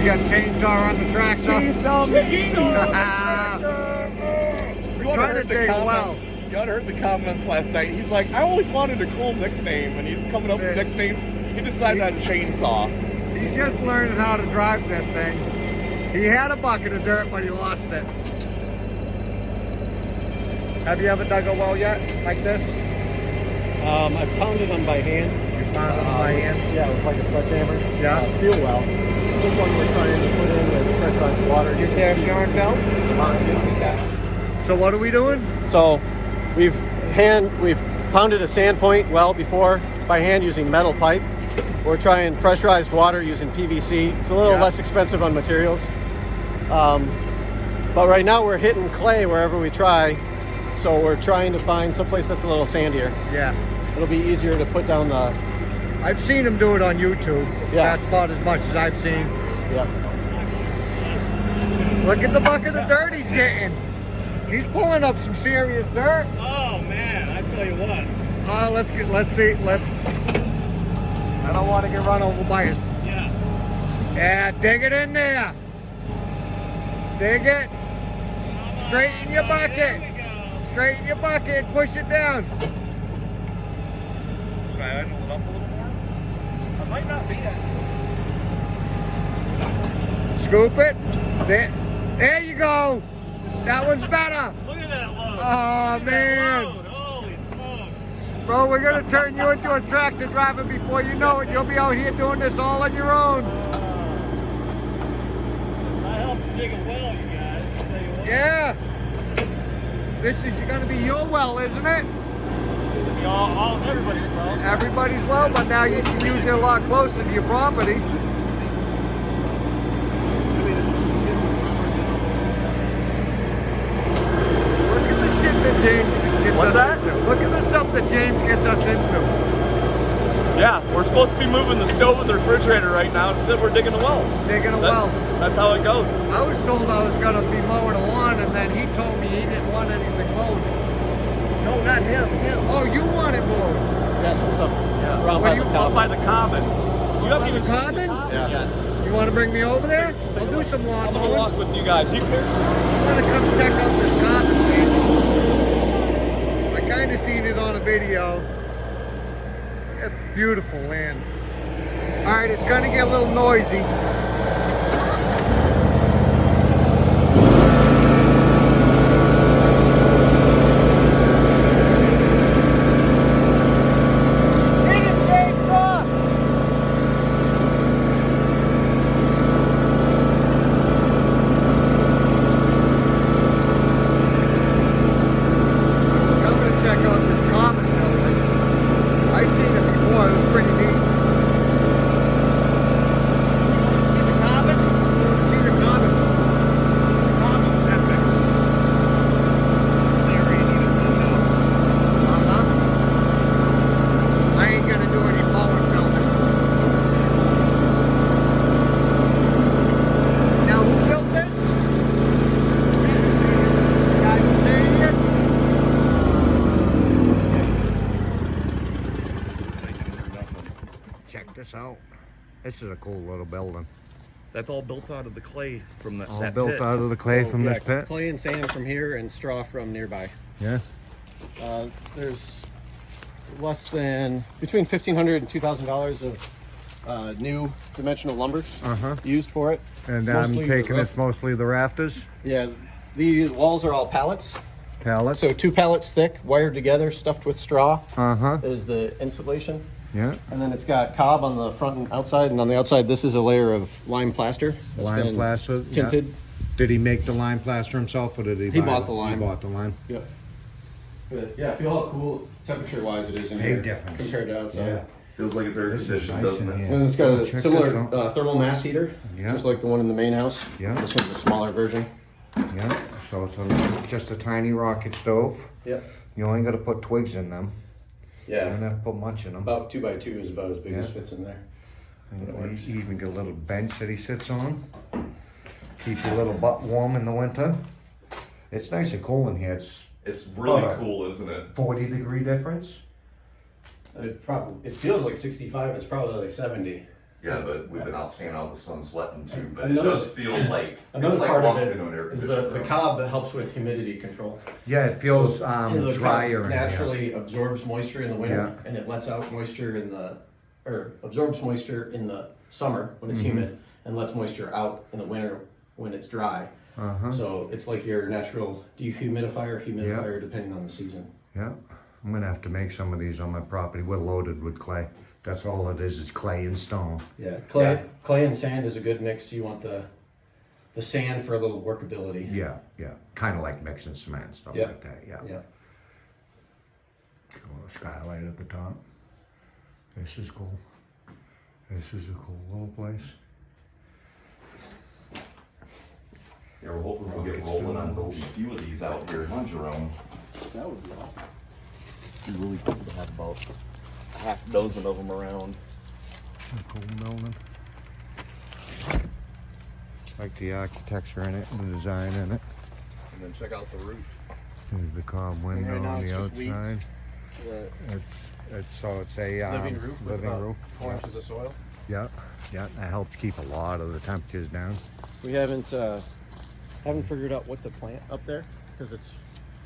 got chainsaw on the tractor. Chainsaw on the Trying to dig well. You ought to heard the comments last night. He's like, I always wanted a cool nickname, and he's coming up with nicknames. He decided on chainsaw. He's just learning how to drive this thing. He had a bucket of dirt, but he lost it. Have you ever dug a well yet, like this? I pounded them by hand. You pounded them by hand? Yeah, with like a sledgehammer. Yeah. Steel well. This one we're trying to put in with pressurized water. Is there a yarn belt? So what are we doing? So we've pounded a sand point well before by hand using metal pipe. We're trying pressurized water using PVC. It's a little less expensive on materials. But right now we're hitting clay wherever we try. So we're trying to find someplace that's a little sandier. Yeah. It'll be easier to put down the... I've seen him do it on YouTube. Yeah. That's about as much as I've seen. Yeah. Look at the bucket of dirt he's getting. He's pulling up some serious dirt. Oh man, I tell you what. Let's see. I don't want to get run over by his. Yeah, dig it in there. Dig it. Straighten your bucket. Straighten your bucket. Push it down. Should I idle it up a little more? I might not be at. Scoop it. There you go. That one's better. Look at that load. Oh man. Holy smokes. Bro, we're going to turn you into a tractor driver before you know it. You'll be out here doing this all on your own. I helped dig a well, you guys. I'll tell you what. Yeah. This is going to be your well, isn't it? Everybody's well. Everybody's well, but now you can use it a lot closer to your property. Look at the shit that James gets us into. Look at the stuff that James gets us into. Yeah, we're supposed to be moving the stove and the refrigerator right now. Instead, we're digging a well. Digging a well. That's how it goes. I was told I was going to be mowing a lawn, and then he told me he didn't want anything mowed. No, not him. Oh, you want it mowed? Yeah, some stuff. Yeah. Around What by do the you- Cob. Up by the Cobin. You haven't By even the seen Cobin? the Cobin Yeah. yet. You want to bring me over there? I'll do some lawn I'm gonna mowing. walk with you guys. You here? I'm going to come check out this Cobin thing. I kind of seen it on a video. It's beautiful land. All right, it's going to get a little noisy. Check this out. This is a cool little building. That's all built out of the clay from that. All that built pit. out of the clay from this pit. Clay and sand from here and straw from nearby. Yeah. There's less than between $1,500 and $2,000 of new dimensional lumber used for it. And I'm Mostly taking the it's mostly the rafters, Yeah, these walls are all pallets. pallets. So 2 pallets thick, wired together, stuffed with straw Uh-huh. is the insulation. Yeah. And then it's got cob on the front and outside, and on the outside this is a layer of lime plaster. that's Lime been plaster. yeah. tinted. Did he make the lime plaster himself, or did he? He buy bought it? the lime. He bought the lime. Yep. But yeah, feel how cool temperature-wise it is in Big here difference. compared to outside. Yeah. Feels like it's air This is conditioned, nice doesn't in it? here. And it's got Oh, a check this similar out. thermal mass heater, Yeah. just like the one in the main house. Yeah. This one's a smaller version. Yeah. So it's just a tiny rocket stove. Yep. You only got to put twigs in them. You Yeah. don't have to put much in them. About 2x2 is about as big as Yeah. fits in there. And you even got a little bench that he sits on. Keep your little butt warm in the winter. It's nice and cool in here. It's It's really Oh. cool, isn't it? 40-degree difference. It feels like 65. It's probably like 70. Yeah, but we've been out standing out in the sun sweating too, but Another- it does feel like Another it's like part of walking it into an air is conditioner the room. cob helps with humidity control. Yeah, it feels And the drier. cob naturally absorbs moisture in the winter, Yeah. and it lets out moisture absorbs moisture in the summer when it's humid, and lets moisture out in the winter when it's dry. Uh-huh. So it's like your natural dehumidifier, humidifier, depending on the season. Yeah, I'm gonna have to make some of these on my property. We're loaded with clay. That's all it is clay and stone. Yeah, clay and sand is a good mix. You want the sand for a little workability. Yeah, yeah, kind of like mixing cement and stuff Yeah. like that. Yeah. Yeah. Cool skylight at the top. This is cool. This is a cool little place. Yeah, we're hoping we'll get rolling on building a few of these out here, huh, Jerome? That would be awesome. It'd be really cool to have about a half dozen of them around. A cool building. Like the architecture in it, and the design in it. And then check out the roof. There's the cob window right now on it's the just weeds. outside. The It's a living roof with living about roof. 4 inches of soil. Yeah, yeah, that helps keep a lot of the temperatures down. We haven't figured out what to plant up there because it's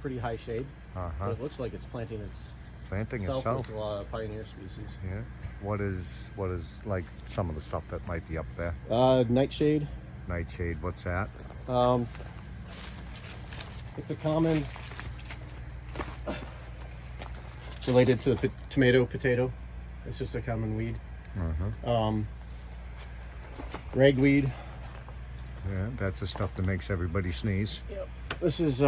pretty high shade. Uh-huh. But it looks like it's planting Planting itself itself. with a lot of pioneer species. Yeah. What is like some of the stuff that might be up there? Nightshade. Nightshade, what's that? It's a common related to the tomato, potato. It's just a common weed. Uh-huh. Ragweed. Yeah, that's the stuff that makes everybody sneeze. Yep. This is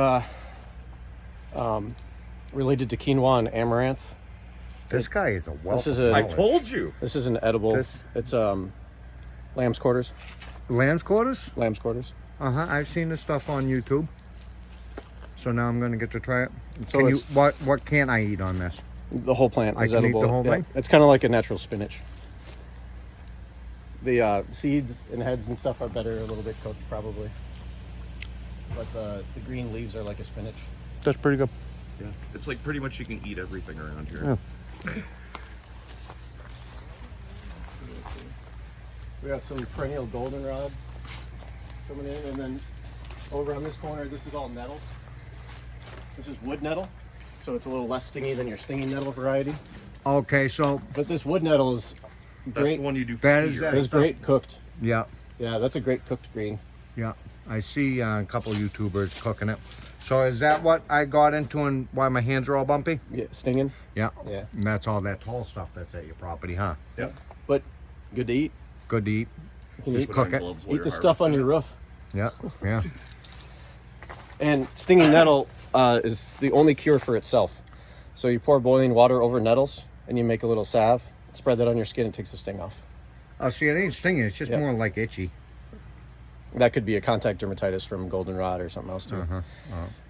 related to quinoa and amaranth. This guy is a wealth is of a- I knowledge. told you. This is an edible. This- It's lamb's quarters. Lamb's quarters? Lamb's quarters. Uh-huh, I've seen this stuff on YouTube. So now I'm gonna get to try it. So Can you, it's- what can't I eat on this? The whole plant I is can eat edible. the whole Yeah. thing? It's kind of like a natural spinach. The seeds and heads and stuff are better a little bit cooked, probably. But the green leaves are like a spinach. That's pretty good. Yeah. It's like pretty much you can eat everything around here. Yeah. We got some perennial goldenrod coming in, and then over on this corner, this is all nettles. This is wood nettle, so it's a little less stingy than your stinging nettle variety. Okay, so But this wood nettle is That's great. the one you do for That is tea, that- right? It's great cooked. yeah, Yeah, that's a great cooked green. yeah. I see a couple YouTubers cooking it. So is that what I got into and why my hands are all bumpy? Yeah, stinging. Yeah. Yeah, And that's all that tall stuff that's at your property, huh? but good to eat. Good to eat. You can Just eat, put on cook it. gloves while eat you're the stuff on your harvesting roof. Yeah, yeah. And stinging nettle is the only cure for itself. So you pour boiling water over nettles, and you make a little salve. Spread that on your skin, and takes the sting off. Oh, see, it ain't stinging. It's just Yeah. more like itchy. That could be a contact dermatitis from goldenrod or something else too. Uh-huh.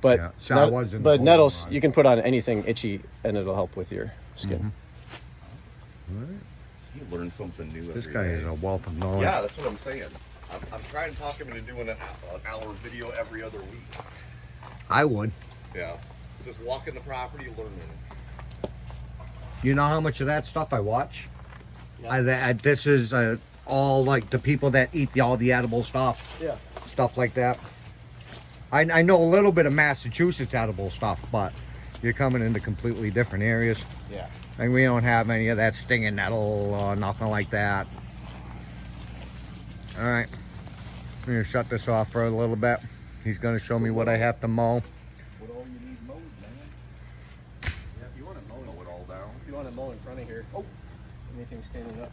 But Yeah. So I was in the but nettles, goldenrod. you can put on anything itchy, and it'll help with your skin. Right. it. You learn something new This every guy day. is a wealth of knowledge. Yeah, that's what I'm saying. I'm trying to talk him into doing an hour video every other week. I would. Yeah. Just walking the property, learning. You know how much of that stuff I watch? Yeah. This is all like the people that eat all the edible stuff. Yeah. Stuff like that. I know a little bit of Massachusetts edible stuff, but you're coming into completely different areas. Yeah. And we don't have any of that stinging nettle or nothing like that. All right. I'm gonna shut this off for a little bit. He's gonna show me what I have to mow. What all you need mowed, man? Yeah, if you want to mow Mow it all down. if you want to mow in front of here. Oh, anything standing up.